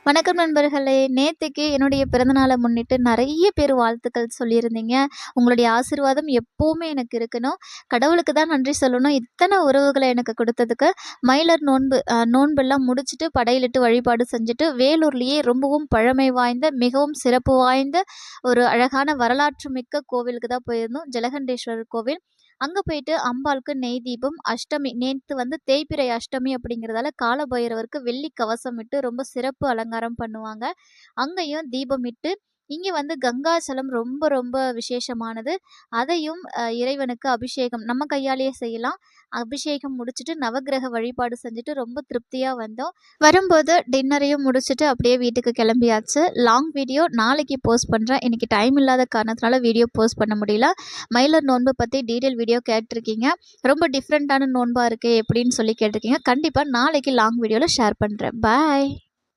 வணக்கம் நண்பர்களே! நேத்தைக்கு என்னுடைய பிறந்தநாள முன்னிட்டு நெறைய பேர் வாழ்த்துக்கள் சொல்லியிருந்தீங்க. உங்களுடைய ஆசீர்வாதம் எப்பவுமே எனக்கு இருக்கணும். கடவுளுக்கு தான் நன்றி சொல்லணும். இத்தன உறவுகள எனக்கு குடுத்ததுக்கு. மயிலர் நோன்பெல்லாம் முடிச்சுட்டு படையலிட்டு வழிபாடு செஞ்சுட்டு, வேலூர்லயே ரொம்பவும் பழமை வாய்ந்த, மிகவும் சிறப்பு வாய்ந்த ஒரு அழகான வரலாற்று மிக்க கோவிலுக்கு தான் போயிருந்தோம். ஜலகண்டேஸ்வரர் கோவில். அங்க போயிட்டு அம்பாளுக்கு நெய் தீபம், அஷ்டமி நேத்து தேய்பிறை அஷ்டமி அப்படிங்கிறதால காலபைரவருக்கு வெள்ளி கவசம் இட்டு ரொம்ப சிறப்பு அலங்காரம் பண்ணுவாங்க. அங்கேயும் தீபம் இட்டு, இங்க கங்காஜலம் ரொம்ப ரொம்ப விசேஷமானது. அதையும் இறைவனுக்கு அபிஷேகம் நம்ம கையாலேயே செய்யலாம். அபிஷேகம் முடிச்சுட்டு நவக்கிரக வழிபாடு செஞ்சுட்டு ரொம்ப திருப்தியா வந்தோம். வரும்போது டின்னரையும் முடிச்சுட்டு அப்படியே வீட்டுக்கு கிளம்பியாச்சு. லாங் வீடியோ நாளைக்கு போஸ்ட் பண்றேன். இன்னைக்கு டைம் இல்லாத காரணத்தினால வீடியோ போஸ்ட் பண்ண முடியல. மயிலர் நோன்பு பத்தி டீட்டெயில் வீடியோ கேட்டிருக்கீங்க. ரொம்ப டிஃப்ரெண்ட்டான நோன்பா இருக்கே எப்படின்னு சொல்லி கேட்டிருக்கீங்க. கண்டிப்பா நாளைக்கு லாங் வீடியோல ஷேர் பண்றேன். பாய்.